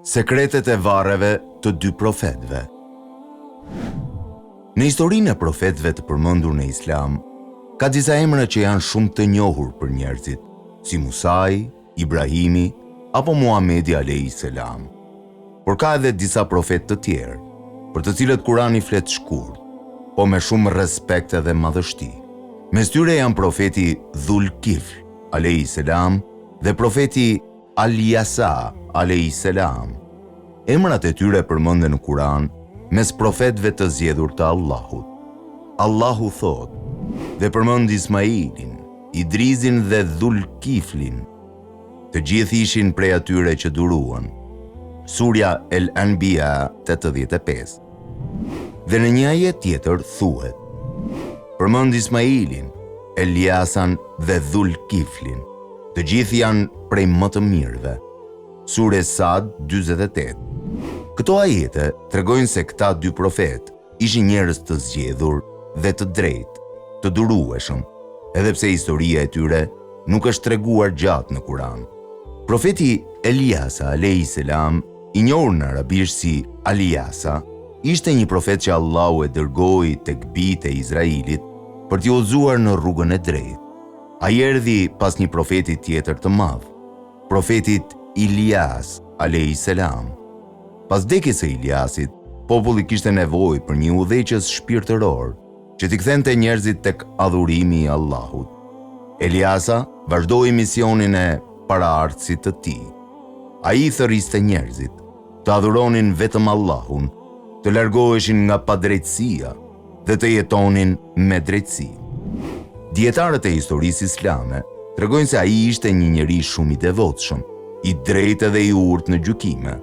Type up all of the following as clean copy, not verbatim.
Sekretet e varreve të dy profetëve. Në historinë e profetëve të përmendur në Islam, ka disa emra që janë shumë të njohur për njerëzit, si Musai, Ibrahimi apo Muhamedi a.s. Por ka edhe disa profetë të tjerë, për të cilët Kurani flet shkurt, po me shumë respekt dhe madhështi. Mes tyre janë profeti Dhul Kifl a.s. dhe profeti Al-Yasa a.s. Emrat e tyre përmenden në Kuran mes profetëve të zgjedhur të Allahut. Allahu thot, dhe përmend Ismailin, Idrizin dhe Dhul Kiflin. Të gjithë ishin prej atyre që duruan. Surja El Anbiya 85. Dhe në një ajet tjetër thuhet, përmend Ismailin, Eliasan dhe Dhul Kiflin. Të gjithë janë prej më të mirëve. Sure Sad 48. Këto ajete tregojnë se këta dy profetë ishin njerëz të zgjedhur dhe të drejtë, të durueshëm, edhe pse historia e tyre nuk është treguar gjatë në Kuran. Profeti Eliasa a.s., i njohur në arabisht si Al-Yasa, ishte një profet që Allahu e dërgoi tek bijtë e Izraelit për t'i udhëzuar në rrugën e drejtë. Ai erdhi pas një profeti tjetër të madh, profetit Ilias a.s. Pas vdekjes së Iliasit, populli kishte nevojë për një udhëheqës shpirtëror që t'i kthente njerëzit tek adhurimi i Allahut. Eliasa vazhdoi misionin e paraardhësit të tij. Ai thërriste njerëzit të adhuronin vetëm Allahun, të largoheshin nga padrejtësia dhe të jetonin me drejtësi. Dietarët e historisë islame tregojnë se ai ishte një njeri shumë i devotshëm, i drejtë dhe i urtë në gjykime.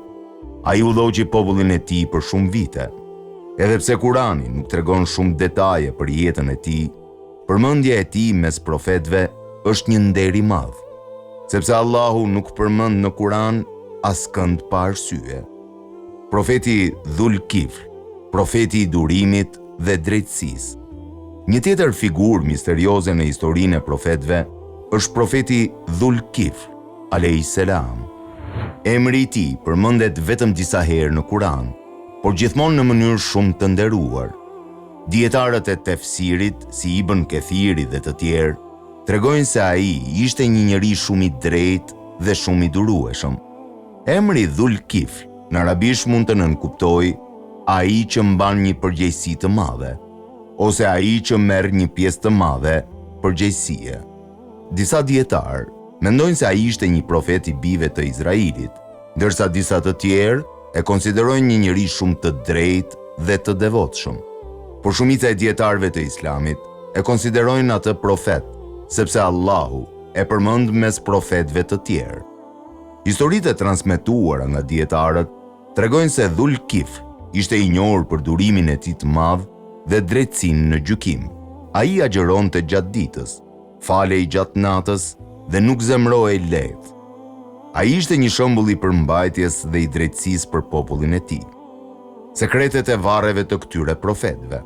Ai udhëhoqi popullin e tij për shumë vite. Edhe pse Kurani nuk tregon shumë detaje për jetën e tij, përmendja e tij mes profetëve është një nder i madh, sepse Allahu nuk përmend në Kuran askënd pa arsye. Profeti Dhul Kifl, profeti i durimit dhe drejtësisë. Një tjetër figurë misterioze në historinë e profetëve është profeti Dhul Kifl a.s. Emri i tij përmendet vetëm disa herë në Kuran, por gjithmonë në mënyrë shumë të nderuar. Dietarët e tefsirit, si Ibn Kathiri dhe të tjerë, tregojnë se ai ishte një njeri shumë i drejtë dhe shumë i durueshëm. Emri Dhul Kifl në arabisht mund të nënkuptojë ai që mban një përgjegjësi të madhe, ose ai që merr një pjesë të madhe përgjegjësie. Disa dietar mendojnë se ai ishte një profet i bijve të Izraelit, ndërsa disa të tjerë e konsiderojnë një njeri shumë të drejtë dhe të devotshëm. Por shumica e dietarëve të Islamit e konsiderojnë atë profet, sepse Allahu e përmend mes profetëve të tjerë. Historitë e transmetuara nga dietarët tregojnë se Dhul Kifl ishte i njohur për durimin e tij të madh dhe drejtësinë në gjykim. Ai agjeronte gjatë ditës, falej gjatë natës dhe nuk zemrohej lehtë. Ai ishte një shembull i përmbajtjes dhe i drejtësisë për popullin e tij. Sekretet e varreve të këtyre profetëve.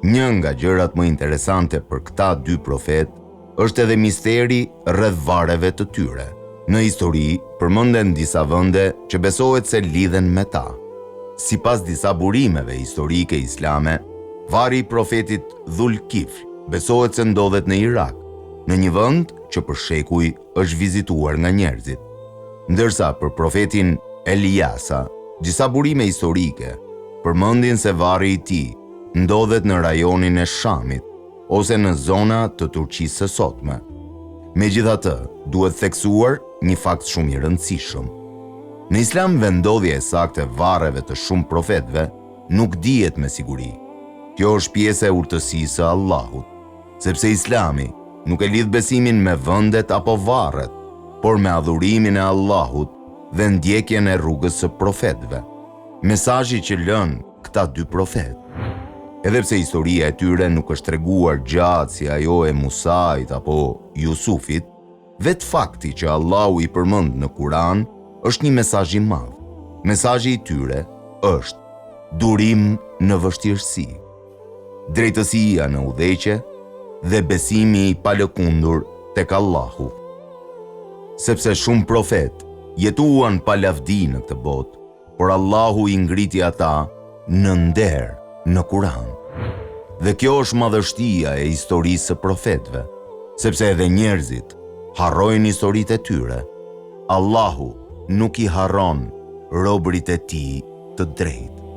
Një nga gjërat më interesante për këta dy profetë është edhe misteri rreth varreve të tyre. Në histori përmenden disa vende që besohet se lidhen me ta. Sipas disa burimeve historike islame, varri i profetit Dhul Kifl besohet se ndodhet në Irak, në një vend që për shekuj është vizituar nga njerëzit. Ndërsa për profetin Eliasa, disa burime historike përmendin se varri i tij ndodhet në rajonin e Shamit ose në zona të Turqisë së sotme. Megjithatë, duhet theksuar një fakt shumë i rëndësishëm. Në Islam vendodhja e saktë e varreve të shumë profetëve nuk dihet me siguri. Kjo është pjesë e urtësisë së Allahut, sepse Islami nuk e lidh besimin me vendet apo varret, por me adhurimin e Allahut dhe ndjekjen e rrugës së profetëve. Mesazhi që lënë këta dy profetë, edhe pse historia e tyre nuk është treguar gjatë si ajo e Musait apo Jusufit, vetë fakti që Allahu i përmend në Kuran është një mesazh i madh. Mesazhi i tyre është durim në vështirësi, drejtësia në udhëheqje dhe besimi i palëkundur tek Allahu. Sepse shumë profet jetuan pa lavdi në këtë botë, por Allahu i ngriti ata në nder në Kur'an. Dhe kjo është madhështia e historisë së profetëve, sepse edhe njerëzit harrojnë historitë e tyre. Allahu nuk i harron robërit e tij të drejtë.